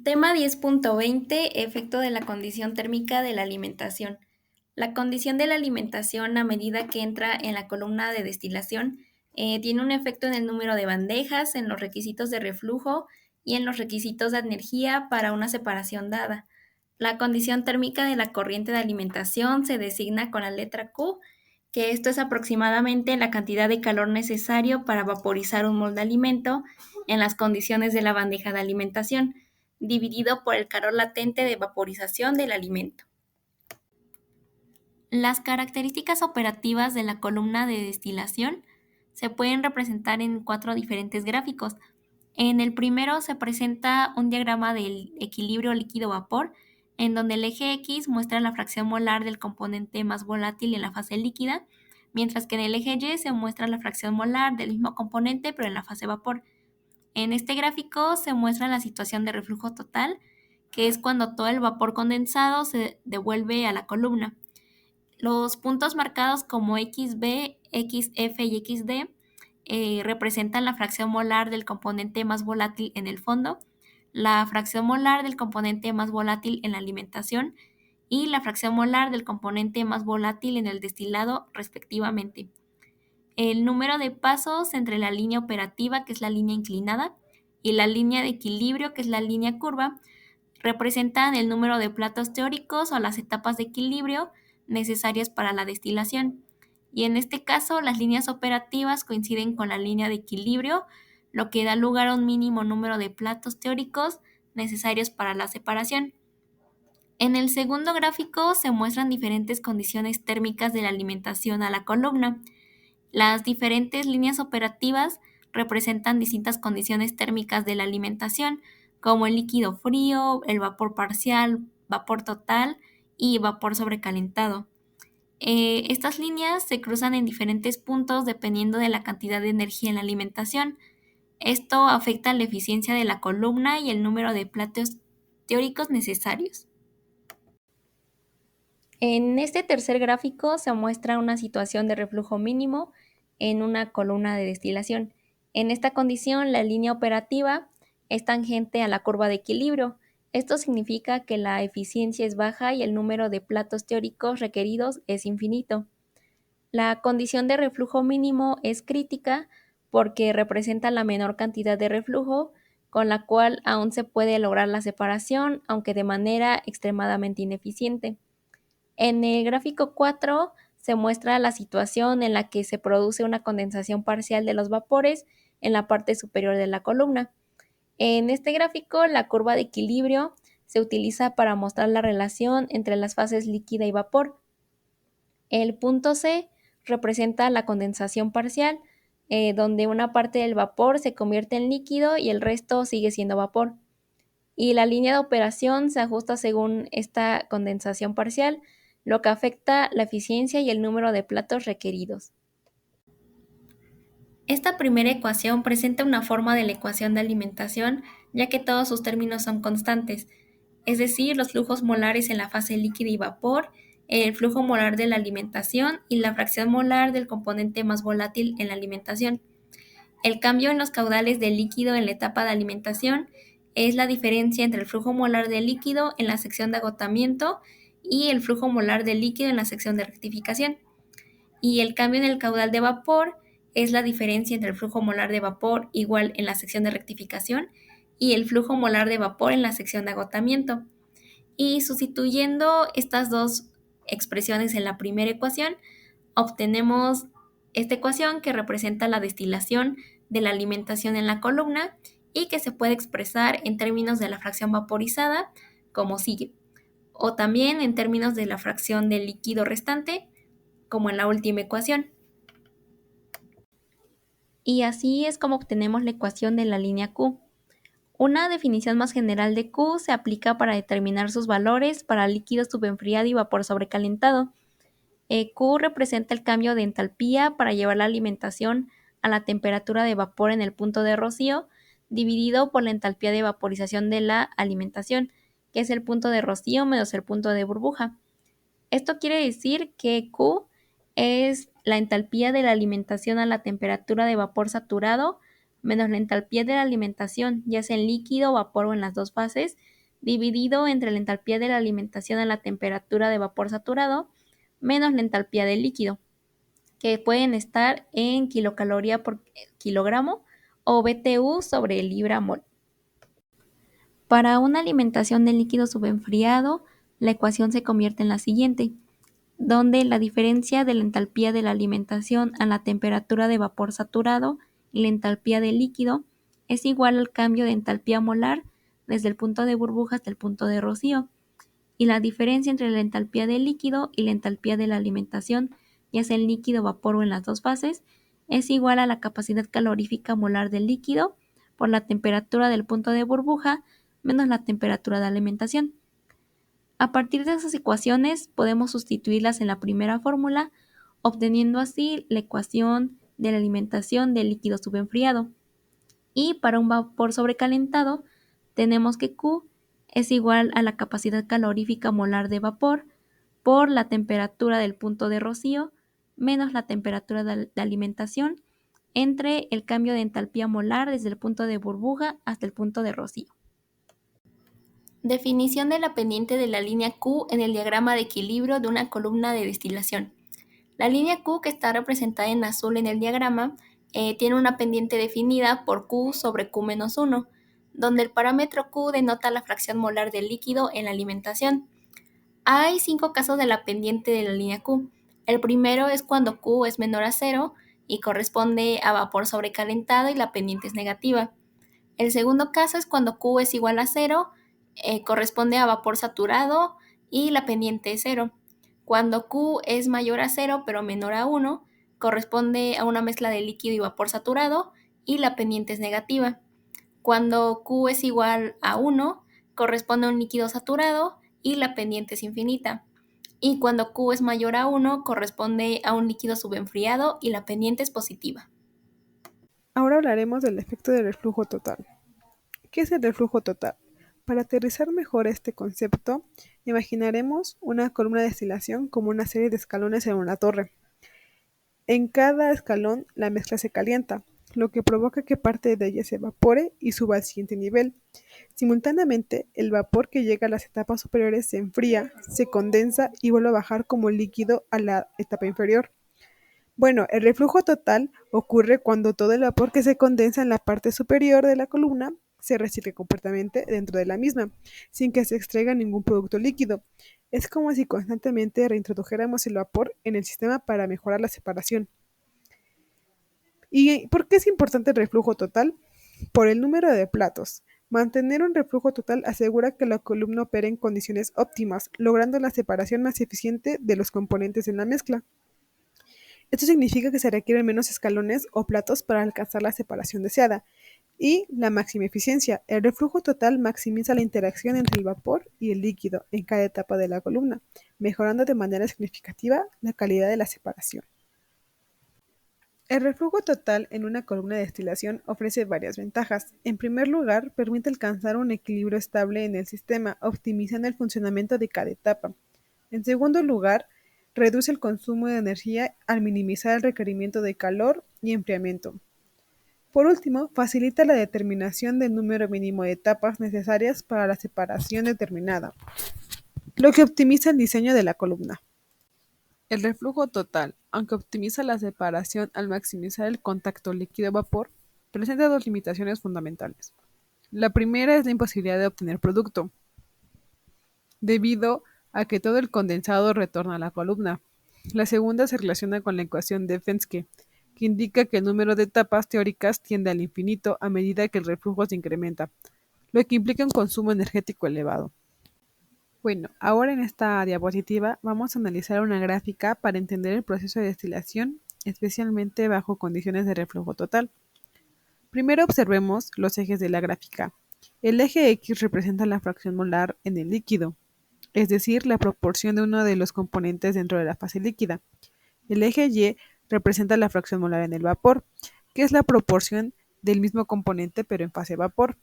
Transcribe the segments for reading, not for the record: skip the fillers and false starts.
Tema 10.20, efecto de la condición térmica de la alimentación. La condición de la alimentación, a medida que entra en la columna de destilación, tiene un efecto en el número de bandejas, en los requisitos de reflujo y en los requisitos de energía para una separación dada. La condición térmica de la corriente de alimentación se designa con la letra Q, que esto es aproximadamente la cantidad de calor necesario para vaporizar un mol de alimento en las condiciones de la bandeja de alimentación, dividido por el calor latente de vaporización del alimento. Las características operativas de la columna de destilación se pueden representar en 4 diferentes gráficos. En el primero se presenta un diagrama del equilibrio líquido-vapor, en donde el eje X muestra la fracción molar del componente más volátil en la fase líquida, mientras que en el eje Y se muestra la fracción molar del mismo componente pero en la fase vapor. En este gráfico se muestra la situación de reflujo total, que es cuando todo el vapor condensado se devuelve a la columna. Los puntos marcados como XB, XF y XD representan la fracción molar del componente más volátil en el fondo, la fracción molar del componente más volátil en la alimentación y la fracción molar del componente más volátil en el destilado, respectivamente. El número de pasos entre la línea operativa, que es la línea inclinada, y la línea de equilibrio, que es la línea curva, representan el número de platos teóricos o las etapas de equilibrio necesarias para la destilación. Y en este caso, las líneas operativas coinciden con la línea de equilibrio, lo que da lugar a un mínimo número de platos teóricos necesarios para la separación. En el segundo gráfico se muestran diferentes condiciones térmicas de la alimentación a la columna. Las diferentes líneas operativas representan distintas condiciones térmicas de la alimentación, como el líquido frío, el vapor parcial, vapor total y vapor sobrecalentado. Estas líneas se cruzan en diferentes puntos dependiendo de la cantidad de energía en la alimentación. Esto afecta la eficiencia de la columna y el número de platos teóricos necesarios. En este tercer gráfico se muestra una situación de reflujo mínimo en una columna de destilación. En esta condición, la línea operativa es tangente a la curva de equilibrio. Esto significa que la eficiencia es baja y el número de platos teóricos requeridos es infinito. La condición de reflujo mínimo es crítica porque representa la menor cantidad de reflujo con la cual aún se puede lograr la separación, aunque de manera extremadamente ineficiente. En el gráfico 4 se muestra la situación en la que se produce una condensación parcial de los vapores en la parte superior de la columna. En este gráfico, la curva de equilibrio se utiliza para mostrar la relación entre las fases líquida y vapor. El punto C representa la condensación parcial, donde una parte del vapor se convierte en líquido y el resto sigue siendo vapor. Y la línea de operación se ajusta según esta condensación parcial, lo que afecta la eficiencia y el número de platos requeridos. Esta primera ecuación presenta una forma de la ecuación de alimentación, ya que todos sus términos son constantes, es decir, los flujos molares en la fase líquida y vapor, el flujo molar de la alimentación y la fracción molar del componente más volátil en la alimentación. El cambio en los caudales de líquido en la etapa de alimentación es la diferencia entre el flujo molar de líquido en la sección de agotamiento y el flujo molar de líquido en la sección de rectificación. Y el cambio en el caudal de vapor es la diferencia entre el flujo molar de vapor igual en la sección de rectificación y el flujo molar de vapor en la sección de agotamiento. Y sustituyendo estas dos expresiones en la primera ecuación, obtenemos esta ecuación que representa la destilación de la alimentación en la columna y que se puede expresar en términos de la fracción vaporizada como sigue, o también en términos de la fracción del líquido restante como en la última ecuación. Y así es como obtenemos la ecuación de la línea Q. Una definición más general de Q se aplica para determinar sus valores para líquido subenfriado y vapor sobrecalentado. Q representa el cambio de entalpía para llevar la alimentación a la temperatura de vapor en el punto de rocío, dividido por la entalpía de vaporización de la alimentación, que es el punto de rocío menos el punto de burbuja. Esto quiere decir que Q es la entalpía de la alimentación a la temperatura de vapor saturado menos la entalpía de la alimentación, ya sea en líquido, vapor o en las dos fases, dividido entre la entalpía de la alimentación a la temperatura de vapor saturado, menos la entalpía del líquido, que pueden estar en kilocaloría por kilogramo o BTU sobre libra mol. Para una alimentación de líquido subenfriado, la ecuación se convierte en la siguiente, donde la diferencia de la entalpía de la alimentación a la temperatura de vapor saturado y la entalpía del líquido es igual al cambio de entalpía molar desde el punto de burbuja hasta el punto de rocío, y la diferencia entre la entalpía del líquido y la entalpía de la alimentación, ya sea en líquido, vapor o en las dos fases, es igual a la capacidad calorífica molar del líquido por la temperatura del punto de burbuja menos la temperatura de alimentación. A partir de esas ecuaciones podemos sustituirlas en la primera fórmula, obteniendo así la ecuación de la alimentación del líquido subenfriado. Y para un vapor sobrecalentado tenemos que Q es igual a la capacidad calorífica molar de vapor por la temperatura del punto de rocío menos la temperatura de alimentación entre el cambio de entalpía molar desde el punto de burbuja hasta el punto de rocío. Definición de la pendiente de la línea Q en el diagrama de equilibrio de una columna de destilación. La línea Q, que está representada en azul en el diagrama, tiene una pendiente definida por Q sobre Q-1, donde el parámetro Q denota la fracción molar del líquido en la alimentación. Hay 5 casos de la pendiente de la línea Q. El primero es cuando Q es menor a 0 y corresponde a vapor sobrecalentado y la pendiente es negativa. El segundo caso es cuando Q es igual a 0, corresponde a vapor saturado y la pendiente es 0. Cuando Q es mayor a 0 pero menor a 1, corresponde a una mezcla de líquido y vapor saturado y la pendiente es negativa. Cuando Q es igual a 1, corresponde a un líquido saturado y la pendiente es infinita. Y cuando Q es mayor a 1, corresponde a un líquido subenfriado y la pendiente es positiva. Ahora hablaremos del efecto de reflujo total. ¿Qué es el reflujo total? Para aterrizar mejor este concepto, imaginaremos una columna de destilación como una serie de escalones en una torre. En cada escalón la mezcla se calienta, lo que provoca que parte de ella se evapore y suba al siguiente nivel. Simultáneamente, el vapor que llega a las etapas superiores se enfría, se condensa y vuelve a bajar como líquido a la etapa inferior. Bueno, el reflujo total ocurre cuando todo el vapor que se condensa en la parte superior de la columna se recicla completamente dentro de la misma, sin que se extraiga ningún producto líquido. Es como si constantemente reintrodujéramos el vapor en el sistema para mejorar la separación. ¿Y por qué es importante el reflujo total? Por el número de platos. Mantener un reflujo total asegura que la columna opere en condiciones óptimas, logrando la separación más eficiente de los componentes en la mezcla. Esto significa que se requieren menos escalones o platos para alcanzar la separación deseada. Y la máxima eficiencia. El reflujo total maximiza la interacción entre el vapor y el líquido en cada etapa de la columna, mejorando de manera significativa la calidad de la separación. El reflujo total en una columna de destilación ofrece varias ventajas. En primer lugar, permite alcanzar un equilibrio estable en el sistema, optimizando el funcionamiento de cada etapa. En segundo lugar, reduce el consumo de energía al minimizar el requerimiento de calor y enfriamiento. Por último, facilita la determinación del número mínimo de etapas necesarias para la separación determinada, lo que optimiza el diseño de la columna. El reflujo total, aunque optimiza la separación al maximizar el contacto líquido-vapor, presenta dos limitaciones fundamentales. La primera es la imposibilidad de obtener producto, debido a que todo el condensado retorna a la columna. La segunda se relaciona con la ecuación de Fenske, que indica que el número de etapas teóricas tiende al infinito a medida que el reflujo se incrementa, lo que implica un consumo energético elevado. Bueno, ahora en esta diapositiva vamos a analizar una gráfica para entender el proceso de destilación, especialmente bajo condiciones de reflujo total. Primero observemos los ejes de la gráfica. El eje X representa la fracción molar en el líquido, es decir, la proporción de uno de los componentes dentro de la fase líquida. El eje Y representa la fracción molar en el vapor, que es la proporción del mismo componente pero en fase vapor.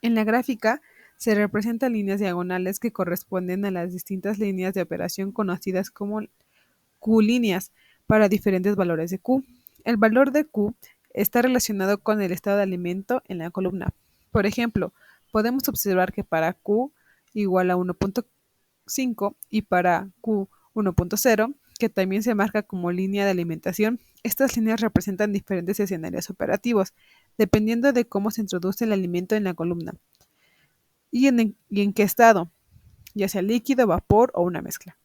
En la gráfica se representan líneas diagonales que corresponden a las distintas líneas de operación conocidas como Q-líneas para diferentes valores de Q. El valor de Q está relacionado con el estado de alimento en la columna. Por ejemplo, podemos observar que para Q igual a 1.5 y para Q 1.0, que también se marca como línea de alimentación, estas líneas representan diferentes escenarios operativos, dependiendo de cómo se introduce el alimento en la columna y en qué estado, ya sea líquido, vapor o una mezcla.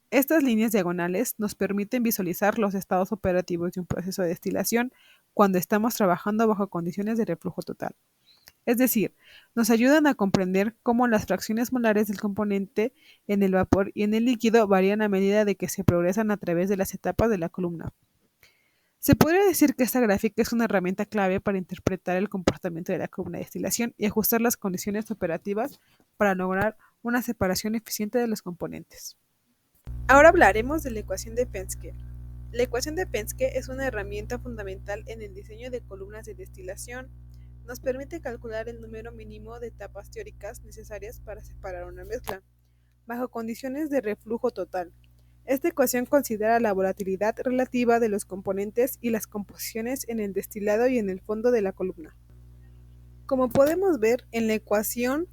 Estas líneas diagonales nos permiten visualizar los estados operativos de un proceso de destilación cuando estamos trabajando bajo condiciones de reflujo total. Es decir, nos ayudan a comprender cómo las fracciones molares del componente en el vapor y en el líquido varían a medida de que se progresan a través de las etapas de la columna. Se podría decir que esta gráfica es una herramienta clave para interpretar el comportamiento de la columna de destilación y ajustar las condiciones operativas para lograr una separación eficiente de los componentes. Ahora hablaremos de la ecuación de Penske. La ecuación de Penske es una herramienta fundamental en el diseño de columnas de destilación. Nos permite calcular el número mínimo de etapas teóricas necesarias para separar una mezcla, bajo condiciones de reflujo total. Esta ecuación considera la volatilidad relativa de los componentes y las composiciones en el destilado y en el fondo de la columna. Como podemos ver en la ecuación,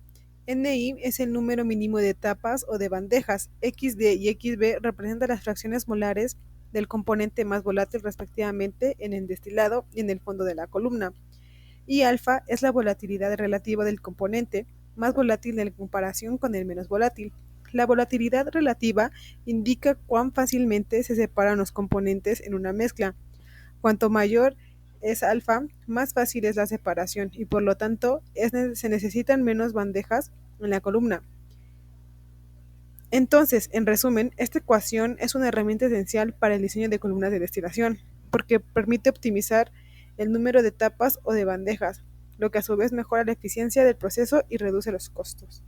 Ni es el número mínimo de etapas o de bandejas, XD y XB representan las fracciones molares del componente más volátil respectivamente en el destilado y en el fondo de la columna, y alfa es la volatilidad relativa del componente más volátil en comparación con el menos volátil. La volatilidad relativa indica cuán fácilmente se separan los componentes en una mezcla. Cuanto mayor es alfa, más fácil es la separación y por lo tanto se necesitan menos bandejas en la columna. Entonces, en resumen, esta ecuación es una herramienta esencial para el diseño de columnas de destilación, porque permite optimizar el número de etapas o de bandejas, lo que a su vez mejora la eficiencia del proceso y reduce los costos.